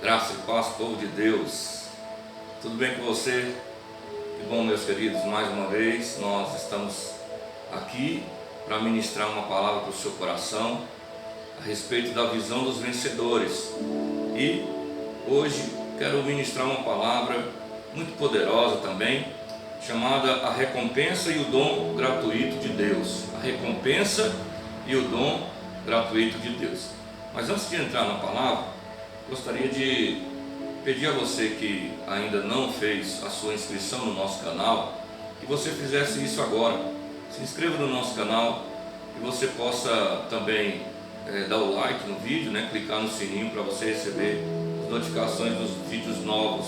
Graça e paz, povo de Deus. Tudo bem com você? Que bom, meus queridos. Mais uma vez nós estamos aqui para ministrar uma palavra para o seu coração a respeito da visão dos vencedores. E hoje quero ministrar uma palavra muito poderosa também, chamada a recompensa e o dom gratuito de Deus. A recompensa e o dom gratuito de Deus. Mas antes de entrar na palavra, gostaria de pedir a você que ainda não fez a sua inscrição no nosso canal, que você fizesse isso agora. Se inscreva no nosso canal, que você possa também dar o like no vídeo, clicar no sininho para você receber as notificações dos vídeos novos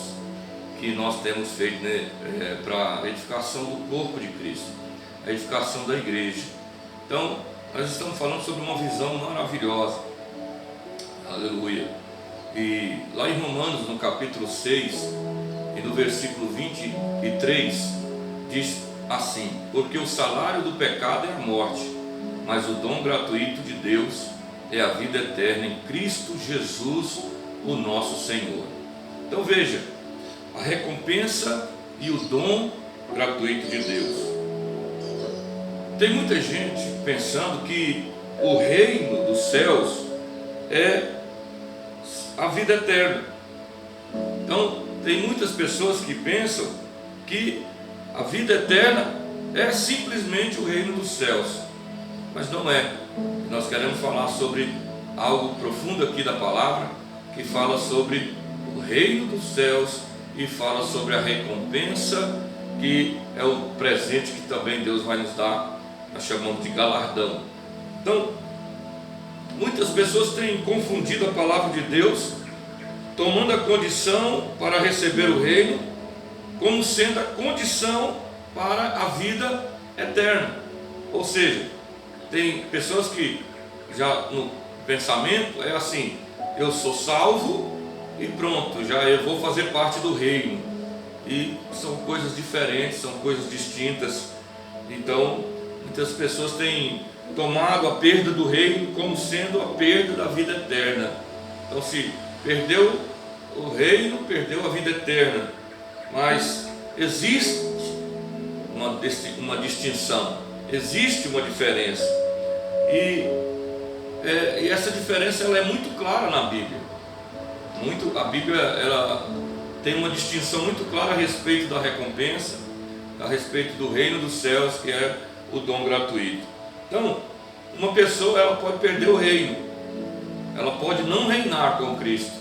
que nós temos feito para a edificação do corpo de Cristo, a edificação da igreja. Então, nós estamos falando sobre uma visão maravilhosa, aleluia. E lá em Romanos, no capítulo 6 e no versículo 23, diz assim: porque o salário do pecado é a morte, mas o dom gratuito de Deus é a vida eterna em Cristo Jesus, o nosso Senhor. Então veja, a recompensa e o dom gratuito de Deus. Tem muita gente pensando que o reino dos céus é a vida eterna. Então tem muitas pessoas que pensam que a vida eterna é simplesmente o reino dos céus, mas não é. Nós queremos falar sobre algo profundo aqui da palavra, que fala sobre o reino dos céus e fala sobre a recompensa, que é o presente que também Deus vai nos dar, nós chamamos de galardão. Então, muitas pessoas têm confundido a palavra de Deus, tomando a condição para receber o reino como sendo a condição para a vida eterna. Ou seja, tem pessoas que já no pensamento é assim: eu sou salvo e pronto, já eu vou fazer parte do reino. E são coisas diferentes, são coisas distintas. Então, muitas pessoas têm tomado a perda do reino como sendo a perda da vida eterna. Então, se perdeu o reino, perdeu a vida eterna. Mas existe uma distinção, existe uma diferença. E essa diferença ela é muito clara na Bíblia. A Bíblia ela tem uma distinção muito clara a respeito da recompensa, a respeito do reino dos céus, que é o dom gratuito. Então, uma pessoa ela pode perder o reino, ela pode não reinar com Cristo,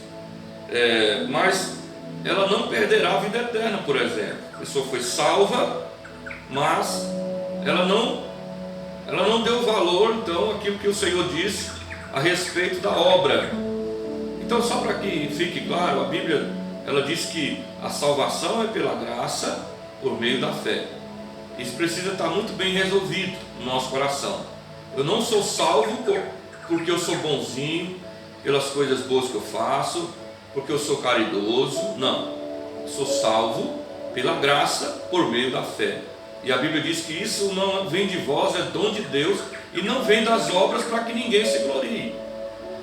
mas ela não perderá a vida eterna, por exemplo. A pessoa foi salva, mas ela não deu valor, então, àquilo que o Senhor disse a respeito da obra. Então, só para que fique claro, a Bíblia ela diz que a salvação é pela graça, por meio da fé. Isso precisa estar muito bem resolvido no nosso coração. Eu não sou salvo porque eu sou bonzinho, pelas coisas boas que eu faço, porque eu sou caridoso. Não, eu sou salvo pela graça, por meio da fé. E a Bíblia diz que isso não vem de vós, é dom de Deus, e não vem das obras para que ninguém se glorie.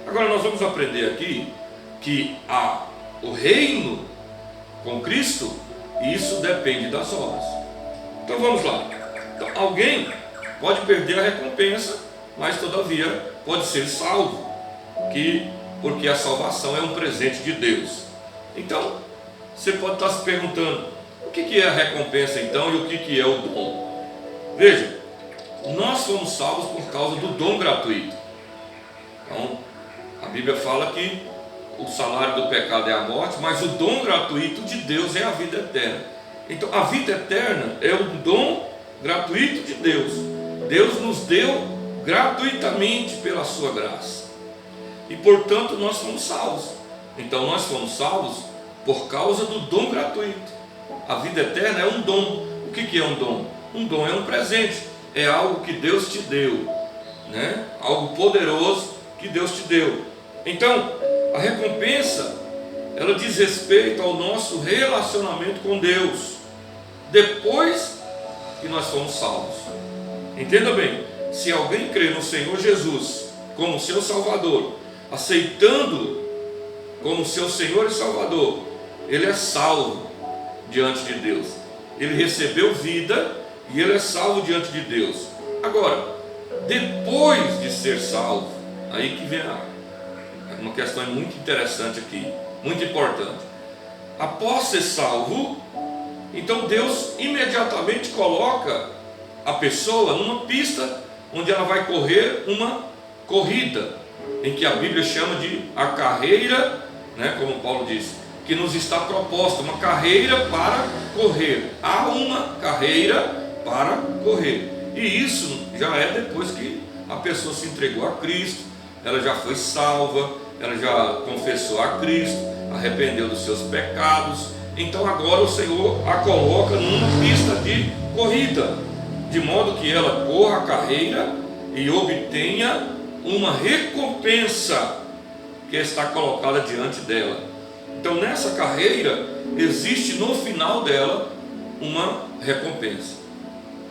Agora nós vamos aprender aqui que o reino com Cristo, isso depende das obras. Então vamos lá. Então, alguém pode perder a recompensa, mas todavia pode ser salvo, porque a salvação é um presente de Deus. Então você pode estar se perguntando: o que é a recompensa então e o que é o dom? Veja, nós somos salvos por causa do dom gratuito. Então a Bíblia fala que o salário do pecado é a morte, mas o dom gratuito de Deus é a vida eterna. Então a vida eterna é o dom gratuito de Deus. Deus nos deu gratuitamente pela sua graça, e portanto nós fomos salvos. Então nós fomos salvos por causa do dom gratuito. A vida eterna é um dom. O que é um dom? Um dom é um presente, é algo que Deus te deu, algo poderoso que Deus te deu. Então a recompensa ela diz respeito ao nosso relacionamento com Deus depois que nós fomos salvos. Entenda bem, se alguém crê no Senhor Jesus como seu Salvador, aceitando como seu Senhor e Salvador, ele é salvo diante de Deus. Ele recebeu vida e ele é salvo diante de Deus. Agora, depois de ser salvo, aí que vem uma questão muito interessante aqui, muito importante. Após ser salvo, então Deus imediatamente coloca a pessoa numa pista onde ela vai correr uma corrida, em que a Bíblia chama de a carreira, né, como Paulo disse, que nos está proposta, uma carreira para correr. Há uma carreira para correr. E isso já é depois que a pessoa se entregou a Cristo, ela já foi salva, ela já confessou a Cristo, arrependeu dos seus pecados. Então agora o Senhor a coloca numa pista de corrida, de modo que ela corra a carreira e obtenha uma recompensa que está colocada diante dela. Então nessa carreira existe no final dela uma recompensa.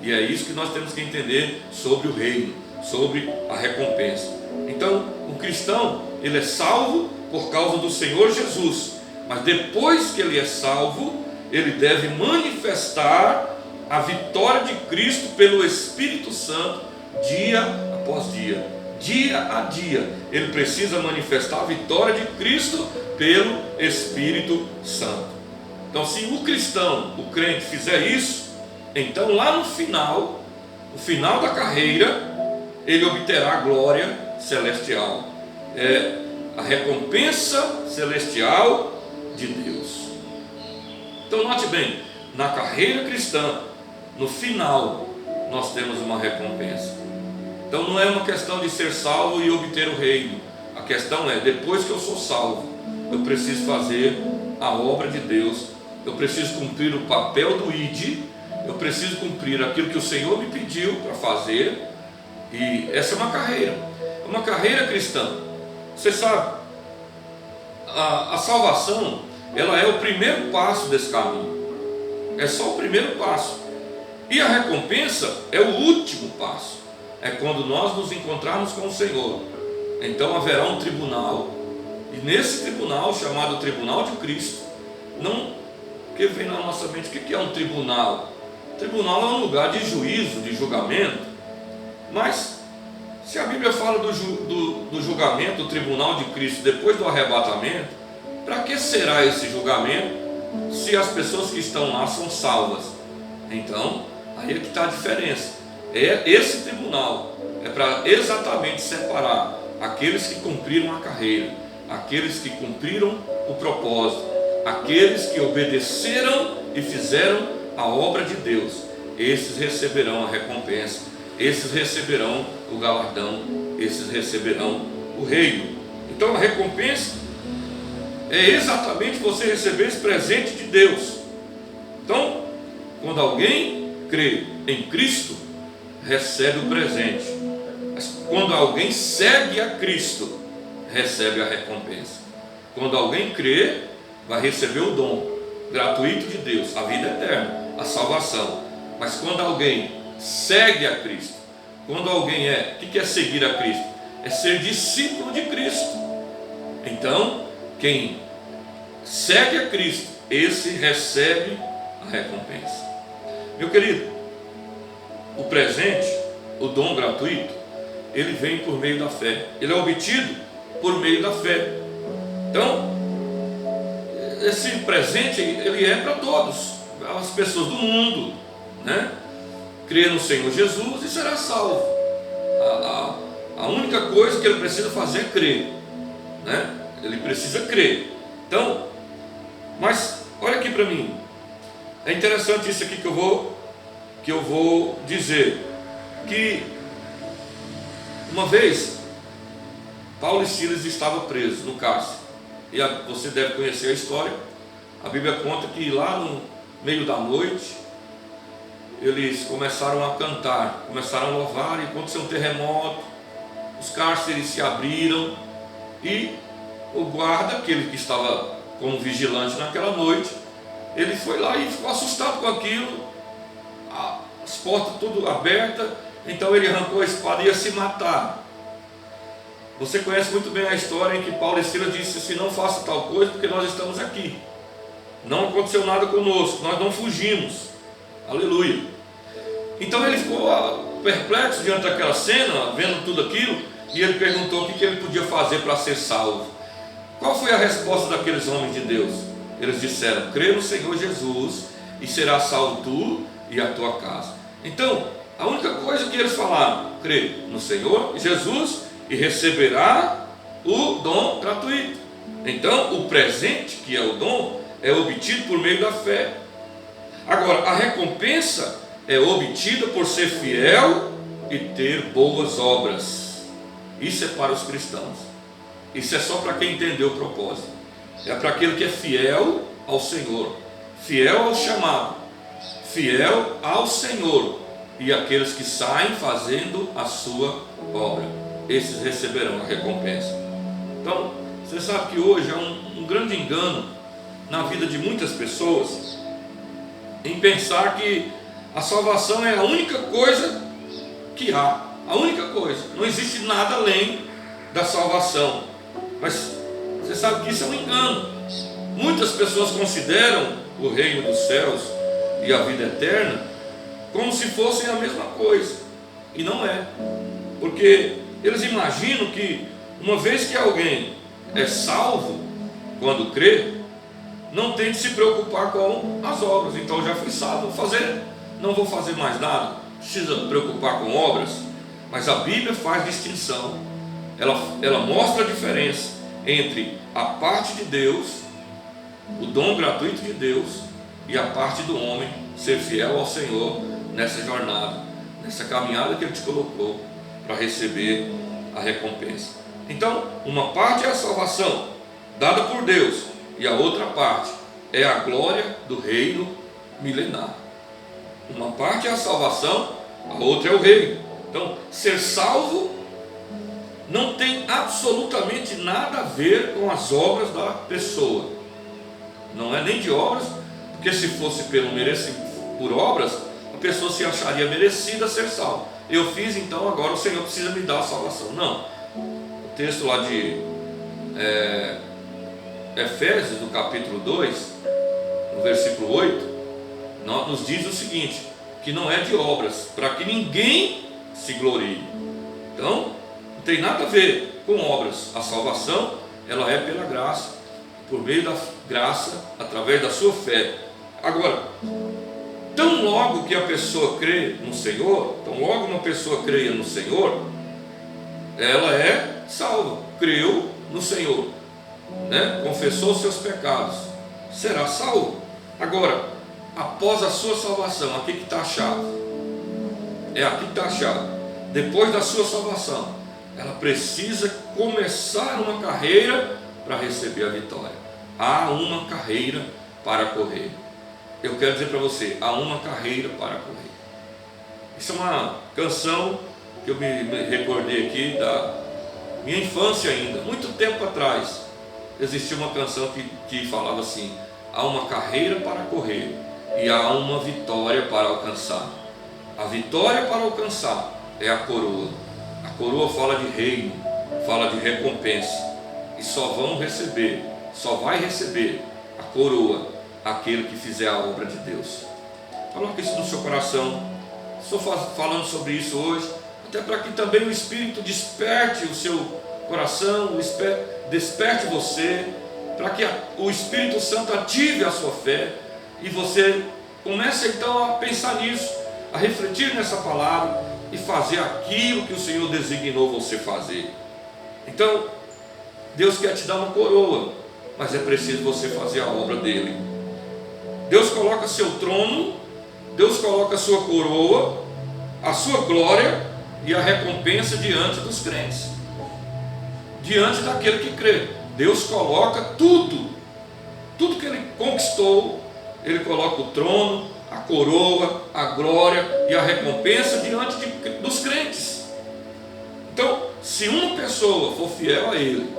E é isso que nós temos que entender sobre o reino, sobre a recompensa. Então o cristão, ele é salvo por causa do Senhor Jesus, mas depois que ele é salvo, ele deve manifestar a vitória de Cristo pelo Espírito Santo dia após dia, dia a dia. Ele precisa manifestar a vitória de Cristo pelo Espírito Santo. Então, se o cristão, o crente, fizer isso, então lá no final da carreira, ele obterá a glória celestial, a recompensa celestial de Deus. Então note bem, na carreira cristã, no final, nós temos uma recompensa. Então não é uma questão de ser salvo e obter o reino. A questão é, depois que eu sou salvo, eu preciso fazer a obra de Deus, eu preciso cumprir o papel do ID, eu preciso cumprir aquilo que o Senhor me pediu para fazer. E essa é uma carreira cristã. Você sabe, a salvação, ela é o primeiro passo desse caminho, é só o primeiro passo, e a recompensa é o último passo, é quando nós nos encontrarmos com o Senhor. Então haverá um tribunal, e nesse tribunal, chamado Tribunal de Cristo, não, porque vem na nossa mente, o que é um tribunal? Tribunal é um lugar de juízo, de julgamento. Mas se a Bíblia fala do julgamento, do tribunal de Cristo depois do arrebatamento, para que será esse julgamento se as pessoas que estão lá são salvas? Então, aí é que está a diferença. Esse tribunal é para exatamente separar aqueles que cumpriram a carreira, aqueles que cumpriram o propósito, aqueles que obedeceram e fizeram a obra de Deus. Esses receberão a recompensa, esses receberão o galardão, esses receberão o reino. Então a recompensa é exatamente você receber esse presente de Deus. Então, quando alguém crê em Cristo, recebe o presente. Mas quando alguém segue a Cristo, recebe a recompensa. Quando alguém crê, vai receber o dom gratuito de Deus, a vida eterna, a salvação. Mas quando alguém segue a Cristo, quando alguém o que é seguir a Cristo? É ser discípulo de Cristo. Então, quem segue a Cristo, esse recebe a recompensa. Meu querido, o presente, o dom gratuito, ele vem por meio da fé. Ele é obtido por meio da fé. Então, esse presente, ele é para todos, as pessoas do mundo, né? Crê no Senhor Jesus e será salvo. A única coisa que ele precisa fazer é crer, né? Ele precisa crer. Então, mas olha aqui para mim, é interessante isso aqui que eu vou dizer, que uma vez Paulo e Silas estavam presos no cárcere, e você deve conhecer a história. A Bíblia conta que lá no meio da noite eles começaram a cantar, começaram a louvar, e aconteceu um terremoto, os cárceres se abriram, e o guarda, aquele que estava como vigilante naquela noite, ele foi lá e ficou assustado com aquilo, as portas tudo abertas. Então ele arrancou a espada e ia se matar. Você conhece muito bem a história em que Paulo e Silas disse assim: não faça tal coisa porque nós estamos aqui. Não aconteceu nada conosco, nós não fugimos. Aleluia. Então ele ficou perplexo diante daquela cena, vendo tudo aquilo, e ele perguntou o que ele podia fazer para ser salvo. Qual foi a resposta daqueles homens de Deus? Eles disseram: crê no Senhor Jesus e será salvo tu e a tua casa. Então, a única coisa que eles falaram: crê no Senhor Jesus e receberá o dom gratuito. Então, o presente, que é o dom, é obtido por meio da fé. Agora, a recompensa é obtida por ser fiel e ter boas obras. Isso é para os cristãos. Isso é só para quem entendeu o propósito. É para aquele que é fiel ao Senhor, fiel ao chamado, fiel ao Senhor, e aqueles que saem fazendo a sua obra, esses receberão a recompensa. Então, você sabe que hoje há um grande engano na vida de muitas pessoas em pensar que a salvação é a única coisa que há, a única coisa, não existe nada além da salvação. Mas você sabe que isso é um engano. Muitas pessoas consideram o reino dos céus e a vida eterna como se fossem a mesma coisa, e não é, porque eles imaginam que uma vez que alguém é salvo, quando crê, não tem de se preocupar com as obras. Então, eu já fui salvo, não vou fazer mais nada, precisa preocupar com obras. Mas a Bíblia faz distinção, ela mostra a diferença entre a parte de Deus, o dom gratuito de Deus, e a parte do homem ser fiel ao Senhor nessa jornada, nessa caminhada que Ele te colocou para receber a recompensa. Então, uma parte é a salvação dada por Deus, e a outra parte é a glória do reino milenar. Uma parte é a salvação, a outra é o reino. Então, ser salvo não tem absolutamente nada a ver com as obras da pessoa. Não é nem de obras, porque se fosse por obras, a pessoa se acharia merecida ser salva. Eu fiz, então agora o Senhor precisa me dar a salvação. Não. O texto lá de Efésios, no capítulo 2, no versículo 8, nos diz o seguinte: que não é de obras, para que ninguém se glorie. Então, não tem nada a ver com obras. A salvação, ela é pela graça, por meio da graça, através da sua fé. Agora, tão logo que a pessoa crê no Senhor, tão logo uma pessoa creia no Senhor, ela é salva. Creu no Senhor, confessou seus pecados, será salvo. Agora, após a sua salvação, aqui que está a chave. É aqui que está a chave. Depois da sua salvação, ela precisa começar uma carreira para receber a vitória. Há uma carreira para correr. Eu quero dizer para você, há uma carreira para correr. Isso é uma canção que eu me recordei aqui da minha infância ainda. Muito tempo atrás, existia uma canção que falava assim: há uma carreira para correr e há uma vitória para alcançar. A vitória para alcançar é a coroa. A coroa fala de reino, fala de recompensa. E só vai receber a coroa aquele que fizer a obra de Deus. Coloque isso no seu coração. Estou falando sobre isso hoje, até para que também o Espírito desperte o seu coração, desperte você, para que o Espírito Santo ative a sua fé, e você comece então a pensar nisso, a refletir nessa palavra e fazer aquilo que o Senhor designou você fazer. Então, Deus quer te dar uma coroa, mas é preciso você fazer a obra dele. Deus coloca seu trono, Deus coloca a sua coroa, a sua glória e a recompensa diante dos crentes, diante daquele que crê. Deus coloca tudo que Ele conquistou, Ele coloca o trono, a coroa, a glória e a recompensa diante dos crentes. Então, se uma pessoa for fiel a Ele,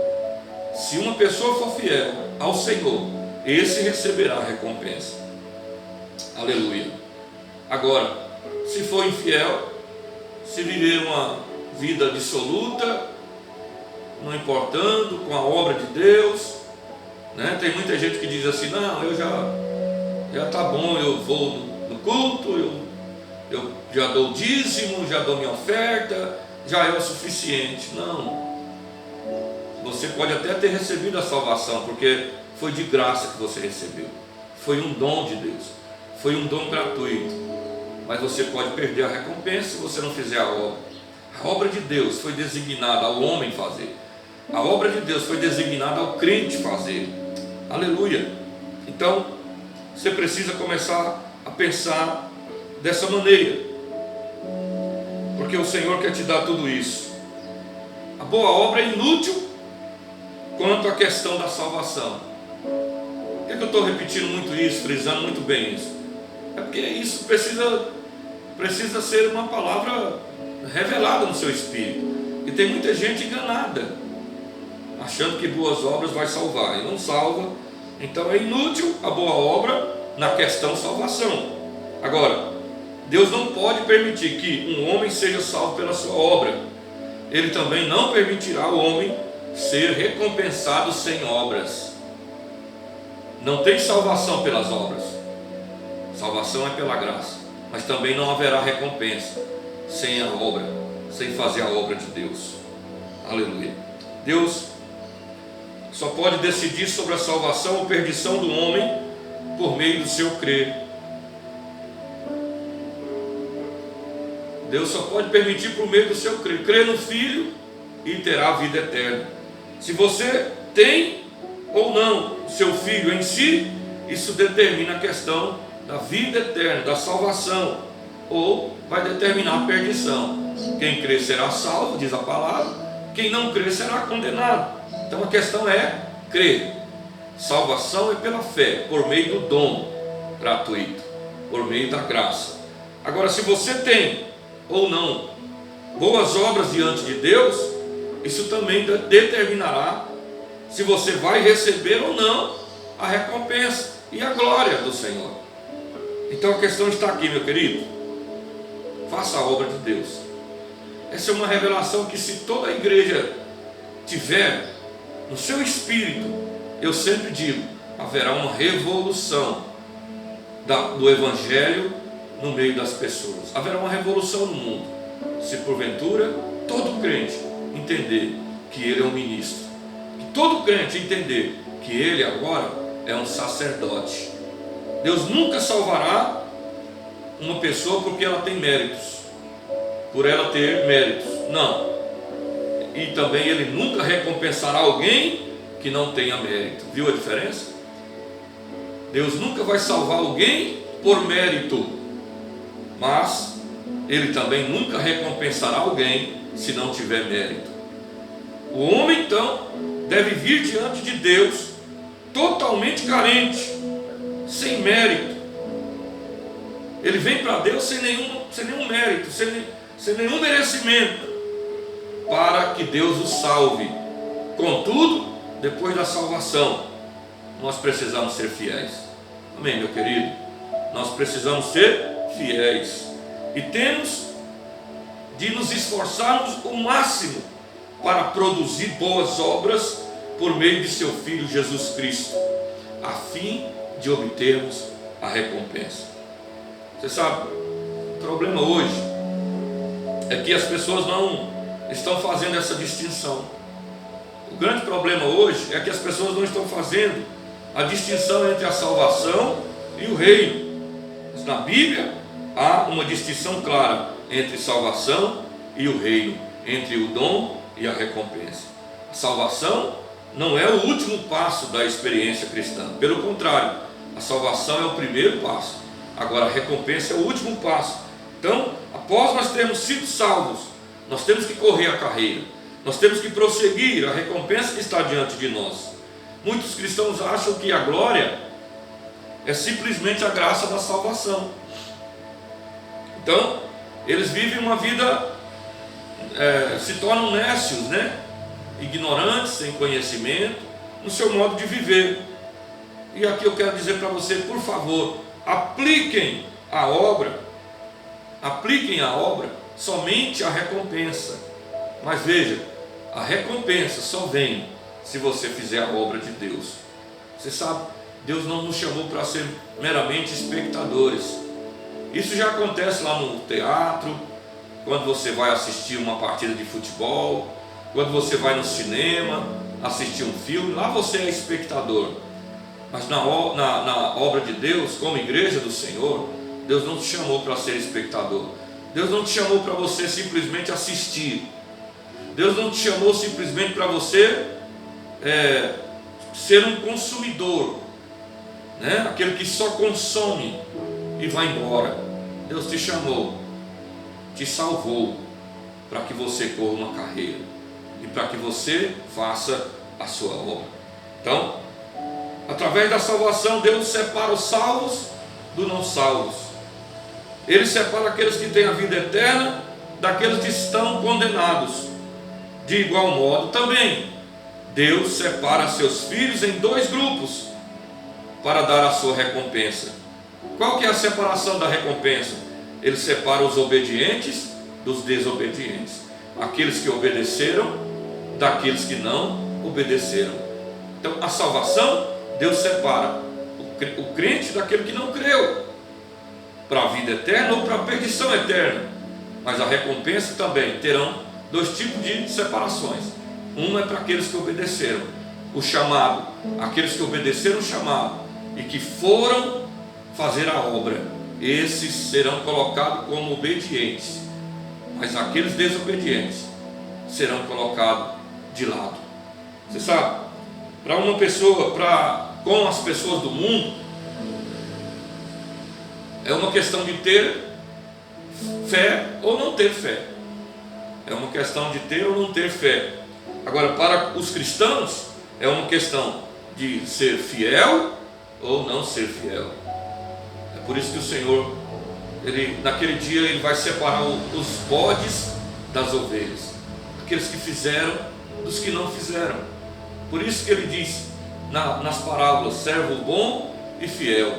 se uma pessoa for fiel ao Senhor, esse receberá a recompensa. Aleluia. Agora, se for infiel, se viver uma vida dissoluta, não importando com a obra de Deus, né? Tem muita gente que diz assim: não, eu já tá bom, eu vou no culto, eu já dou o dízimo, já dou minha oferta, já é o suficiente. Não, você pode até ter recebido a salvação, porque foi de graça que você recebeu, foi um dom de Deus, foi um dom gratuito, mas você pode perder a recompensa se você não fizer a obra. A obra de Deus foi designada ao homem fazer, a obra de Deus foi designada ao crente fazer. Aleluia. Então você precisa começar a pensar dessa maneira, porque o Senhor quer te dar tudo isso. A boa obra é inútil quanto à questão da salvação. Por que eu estou repetindo muito isso, frisando muito bem isso? É porque isso precisa ser uma palavra revelada no seu espírito. E tem muita gente enganada, achando que boas obras vai salvar, e não salva. Então é inútil a boa obra na questão salvação. Agora, Deus não pode permitir que um homem seja salvo pela sua obra. Ele também não permitirá o homem ser recompensado sem obras. Não tem salvação pelas obras, salvação é pela graça, mas também não haverá recompensa sem a obra, sem fazer a obra de Deus. Aleluia. Deus só pode decidir sobre a salvação ou perdição do homem por meio do seu crer. Deus só pode permitir por meio do seu crer. Crer no Filho e terá a vida eterna. Se você tem ou não o seu Filho em si, isso determina a questão da vida eterna, da salvação, ou vai determinar a perdição. Quem crer será salvo, diz a palavra. Quem não crer será condenado. Então a questão é crer. Salvação é pela fé, por meio do dom gratuito, por meio da graça. Agora, se você tem ou não boas obras diante de Deus, isso também determinará se você vai receber ou não a recompensa e a glória do Senhor. Então a questão está aqui, meu querido. Faça a obra de Deus. Essa é uma revelação que, se toda a igreja tiver no seu espírito, eu sempre digo, haverá uma revolução do Evangelho no meio das pessoas. Haverá uma revolução no mundo, se porventura todo crente entender que ele é um ministro, que todo crente entender que ele agora é um sacerdote. Deus nunca salvará uma pessoa porque ela tem méritos, por ela ter méritos, não. E também ele nunca recompensará alguém que não tenha mérito. Viu a diferença? Deus nunca vai salvar alguém por mérito, mas ele também nunca recompensará alguém se não tiver mérito. O homem então deve vir diante de Deus totalmente carente, sem mérito. Ele vem para Deus sem nenhum mérito, sem nenhum merecimento, para que Deus o salve. Contudo, depois da salvação, nós precisamos ser fiéis. Amém, meu querido? Nós precisamos ser fiéis e temos de nos esforçarmos o máximo para produzir boas obras por meio de seu Filho Jesus Cristo, a fim de obtermos a recompensa. Você sabe, o problema hoje é que as pessoas não estão fazendo essa distinção. O grande problema hoje é que as pessoas não estão fazendo a distinção entre a salvação e o reino. Mas na Bíblia há uma distinção clara entre salvação e o reino, entre o dom e a recompensa. A salvação não é o último passo da experiência cristã, pelo contrário, a salvação é o primeiro passo. Agora a recompensa é o último passo. Então, após nós termos sido salvos, nós temos que correr a carreira, nós temos que prosseguir a recompensa que está diante de nós. Muitos cristãos acham que a glória é simplesmente a graça da salvação. Então, eles vivem uma vida, se tornam nécios, né? Ignorantes, sem conhecimento, no seu modo de viver. E aqui eu quero dizer para você, por favor, apliquem a obra somente a recompensa. Mas veja, A recompensa só vem se você fizer a obra de Deus. Você sabe, Deus não nos chamou para ser meramente espectadores. Isso já acontece lá no teatro, quando você vai assistir uma partida de futebol, quando você vai no cinema assistir um filme, lá você é espectador. Mas na obra de Deus, como igreja do Senhor, Deus não te chamou para ser espectador. Deus não te chamou para você simplesmente assistir. Deus não te chamou simplesmente para você ser um consumidor, né? Aquele que só consome e vai embora. Deus te chamou, te salvou para que você corra uma carreira e para que você faça a sua obra. Então, através da salvação, Deus separa os salvos dos não salvos. Ele separa aqueles que têm a vida eterna daqueles que estão condenados. De igual modo também, Deus separa seus filhos em dois grupos para dar a sua recompensa. Qual que é a separação da recompensa? Ele separa os obedientes dos desobedientes, aqueles que obedeceram daqueles que não obedeceram. Então, a salvação, Deus separa o crente daquele que não creu, para a vida eterna ou para a perdição eterna. Mas a recompensa também terão dois tipos de separações. Uma é para aqueles que obedeceram o chamado, aqueles que obedeceram o chamado e que foram fazer a obra, esses serão colocados como obedientes, mas aqueles desobedientes serão colocados de lado. Você sabe, para uma pessoa, com as pessoas do mundo, é uma questão de ter fé ou não ter fé. É uma questão de ter ou não ter fé. Agora, para os cristãos, é uma questão de ser fiel ou não ser fiel. É por isso que o Senhor, naquele dia, Ele vai separar os bodes das ovelhas, aqueles que fizeram dos que não fizeram. Por isso que Ele diz nas parábolas: servo bom e fiel.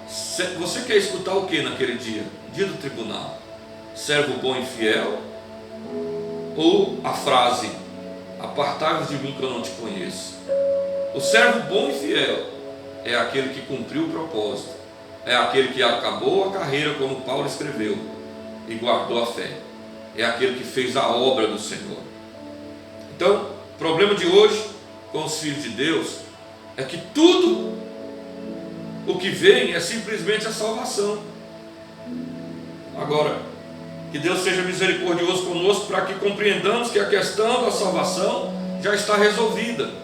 Você quer escutar o que naquele dia? Dia do tribunal: servo bom e fiel? Ou a frase: apartai-vos de mim que eu não te conheço? O servo bom e fiel é aquele que cumpriu o propósito, é aquele que acabou a carreira, como Paulo escreveu, e guardou a fé, é aquele que fez a obra do Senhor. Então, o problema de hoje com os filhos de Deus é que tudo o que vem é simplesmente a salvação. Agora, que Deus seja misericordioso conosco para que compreendamos que a questão da salvação já está resolvida.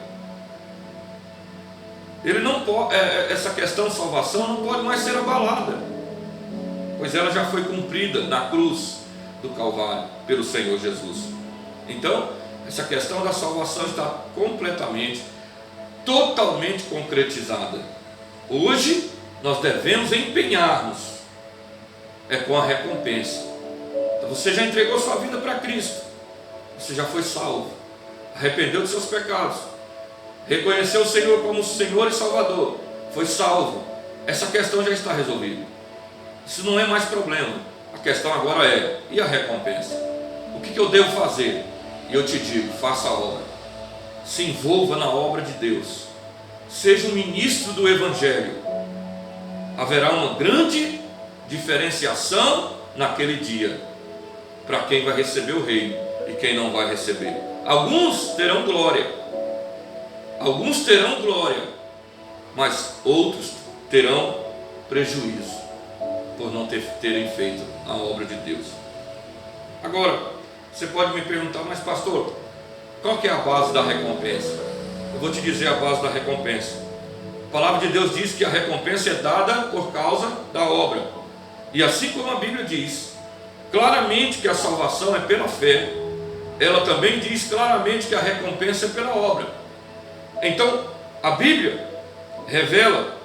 Essa questão de salvação não pode mais ser abalada, pois ela já foi cumprida na cruz do Calvário pelo Senhor Jesus. Então, essa questão da salvação está completamente, totalmente concretizada. Hoje nós devemos empenhar-nos com a recompensa. Então, você já entregou sua vida para Cristo, você já foi salvo, arrependeu dos seus pecados, reconheceu o Senhor como Senhor e Salvador, foi salvo. Essa questão já está resolvida. Isso não é mais problema. A questão agora é: e a recompensa? O que eu devo fazer? E eu te digo: faça a obra, se envolva na obra de Deus, seja um ministro do Evangelho. Haverá uma grande diferenciação naquele dia para quem vai receber o reino e quem não vai receber. Alguns terão glória, mas outros terão prejuízo por não terem feito a obra de Deus. Agora, você pode me perguntar: mas pastor, qual que é a base da recompensa? Eu vou te dizer a base da recompensa. A palavra de Deus diz que a recompensa é dada por causa da obra. E assim como a Bíblia diz claramente que a salvação é pela fé, ela também diz claramente que a recompensa é pela obra. Então, a Bíblia revela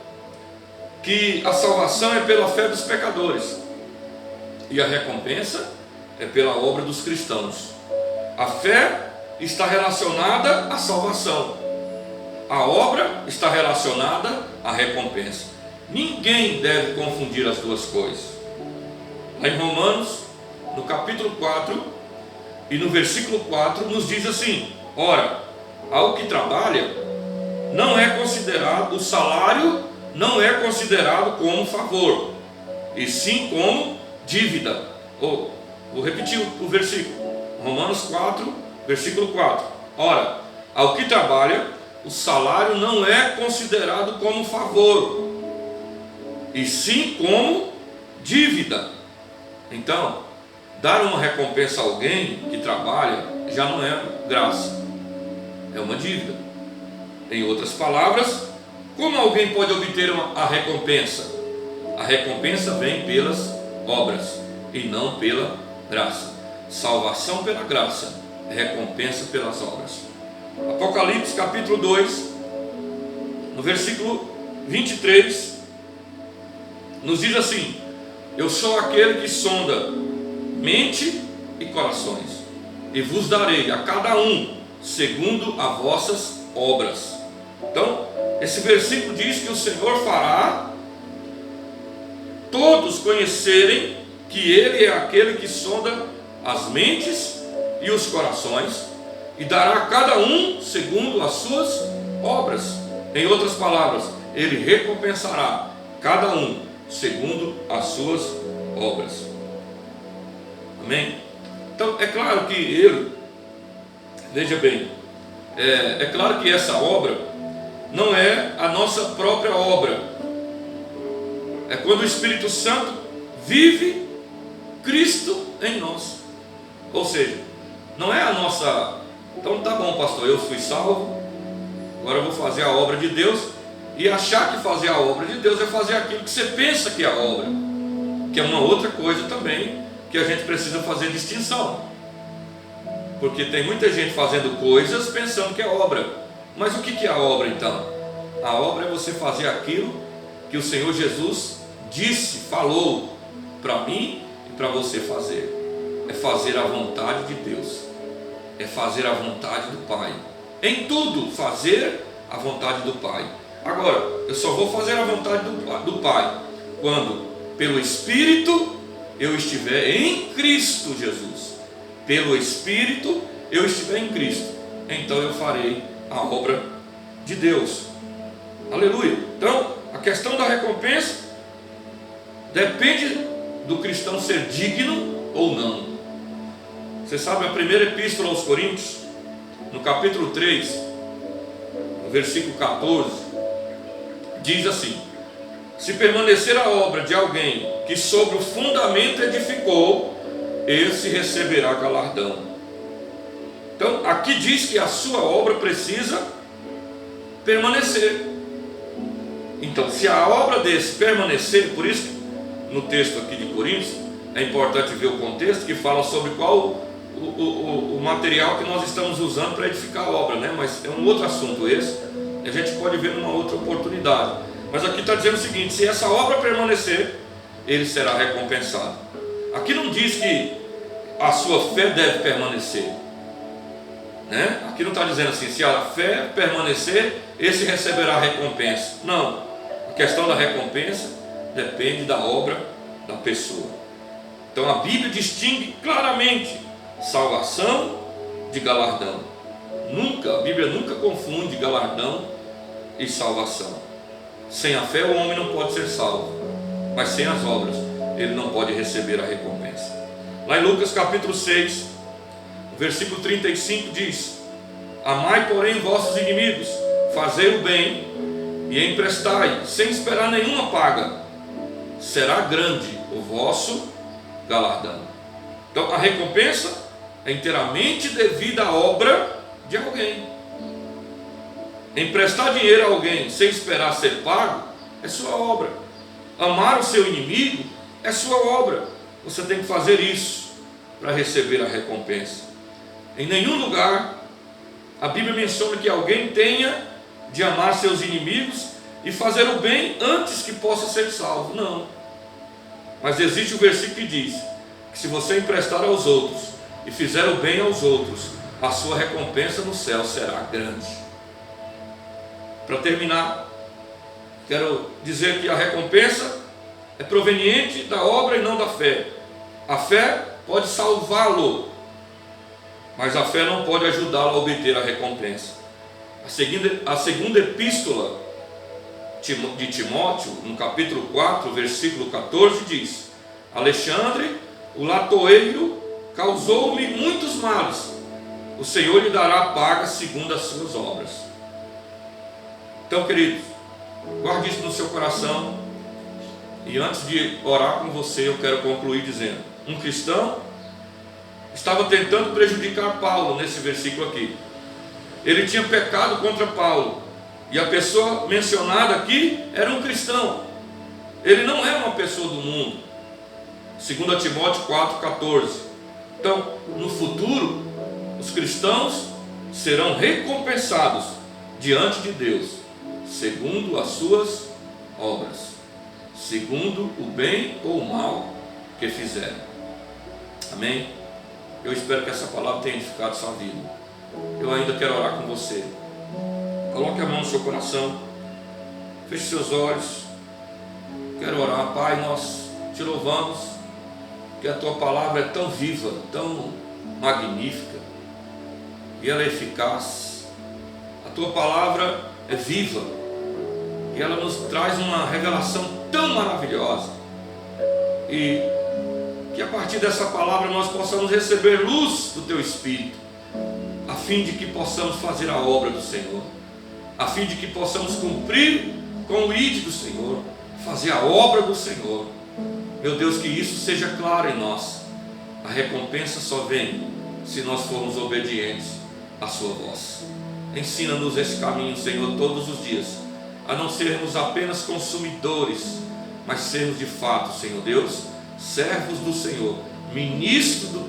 que a salvação é pela fé dos pecadores e a recompensa é pela obra dos cristãos. A fé está relacionada à salvação, a obra está relacionada à recompensa. Ninguém deve confundir as duas coisas. Lá em Romanos, no capítulo 4 e no versículo 4, nos diz assim: Ora, ao que trabalha, não é considerado, o salário não é considerado como favor, e sim como dívida. Vou repetir o versículo, Romanos 4, versículo 4. Ora, ao que trabalha, o salário não é considerado como favor, e sim como dívida. Então, dar uma recompensa a alguém que trabalha já não é graça, é uma dívida. Em outras palavras, como alguém pode obter a recompensa? A recompensa vem pelas obras e não pela graça. Salvação pela graça, recompensa pelas obras. Apocalipse capítulo 2, no versículo 23, nos diz assim: eu sou aquele que sonda mente e corações, e vos darei a cada um segundo as vossas obras. Então, esse versículo diz que o Senhor fará todos conhecerem que Ele é aquele que sonda as mentes e os corações, e dará a cada um segundo as suas obras. Em outras palavras, Ele recompensará cada um segundo as suas obras. Amém? Então, é claro que Ele, veja bem, é claro que essa obra não é a nossa própria obra. É quando o Espírito Santo vive Cristo em nós. Ou seja, não é a nossa... Então tá bom, pastor, eu fui salvo, agora eu vou fazer a obra de Deus, e achar que fazer a obra de Deus é fazer aquilo que você pensa que é a obra, que é uma outra coisa também, que a gente precisa fazer distinção. Porque tem muita gente fazendo coisas pensando que é obra. Mas o que é a obra então? A obra é você fazer aquilo que o Senhor Jesus disse, falou para mim e para você fazer. É fazer a vontade de Deus, é fazer a vontade do Pai. Em tudo, fazer a vontade do Pai. Agora, eu só vou fazer a vontade do Pai quando, pelo Espírito, eu estiver em Cristo Jesus. Pelo Espírito eu estiver em Cristo, então eu farei a obra de Deus. Aleluia. Então, a questão da recompensa depende do cristão ser digno ou não. Você sabe, a primeira epístola aos Coríntios, no capítulo 3, no versículo 14, diz assim: se permanecer a obra de alguém que sobre o fundamento edificou, esse receberá galardão. Então, aqui diz que a sua obra precisa permanecer. Então, se a obra desse permanecer, por isso, no texto aqui de Coríntios, é importante ver o contexto que fala sobre qual o material que nós estamos usando para edificar a obra, né? Mas é um outro assunto esse, a gente pode ver numa outra oportunidade. Mas aqui está dizendo o seguinte: se essa obra permanecer, ele será recompensado. Aqui não diz que a sua fé deve permanecer, né? Aqui não está dizendo assim, se a fé permanecer, esse receberá recompensa. Não, a questão da recompensa depende da obra da pessoa. Então a Bíblia distingue claramente salvação de galardão. A Bíblia nunca confunde galardão e salvação. Sem a fé o homem não pode ser salvo, mas sem as obras ele não pode receber a recompensa. Lá em Lucas capítulo 6, versículo 35 diz: amai porém vossos inimigos, fazei o bem e emprestai, sem esperar nenhuma paga, será grande o vosso galardão. Então a recompensa é inteiramente devida à obra de alguém. Emprestar dinheiro a alguém sem esperar ser pago é sua obra. Amar o seu inimigo é sua obra. Você tem que fazer isso para receber a recompensa. Em nenhum lugar a Bíblia menciona que alguém tenha de amar seus inimigos e fazer o bem antes que possa ser salvo. Não. Mas existe o versículo que diz que se você emprestar aos outros e fizer o bem aos outros, a sua recompensa no céu será grande. Para terminar, quero dizer que a recompensa é proveniente da obra e não da fé. A fé pode salvá-lo, mas a fé não pode ajudá-lo a obter a recompensa. A segunda epístola de Timóteo, no capítulo 4, versículo 14, diz: Alexandre, o latoeiro, causou-me muitos males, o Senhor lhe dará a paga segundo as suas obras. Então, queridos, guarde isso no seu coração. E antes de orar com você, eu quero concluir dizendo: um cristão estava tentando prejudicar Paulo nesse versículo aqui. Ele tinha pecado contra Paulo, e a pessoa mencionada aqui era um cristão. Ele não era uma pessoa do mundo. 2 Timóteo 4,14. Então, no futuro, os cristãos serão recompensados diante de Deus, segundo as suas obras, segundo o bem ou o mal que fizeram. Amém? Eu espero que essa palavra tenha edificado sua vida. Eu ainda quero orar com você. Coloque a mão no seu coração, feche seus olhos. Quero orar. Pai, nós te louvamos, que a tua palavra é tão viva, tão magnífica, e ela é eficaz. A tua palavra é viva, e ela nos traz uma revelação tão maravilhosa, e que a partir dessa palavra nós possamos receber luz do teu Espírito, a fim de que possamos fazer a obra do Senhor, a fim de que possamos cumprir com o ID do Senhor, fazer a obra do Senhor. Meu Deus, que isso seja claro em nós. A recompensa só vem se nós formos obedientes à sua voz. Ensina-nos esse caminho, Senhor, todos os dias, a não sermos apenas consumidores, mas sermos de fato, Senhor Deus, servos do Senhor, ministros do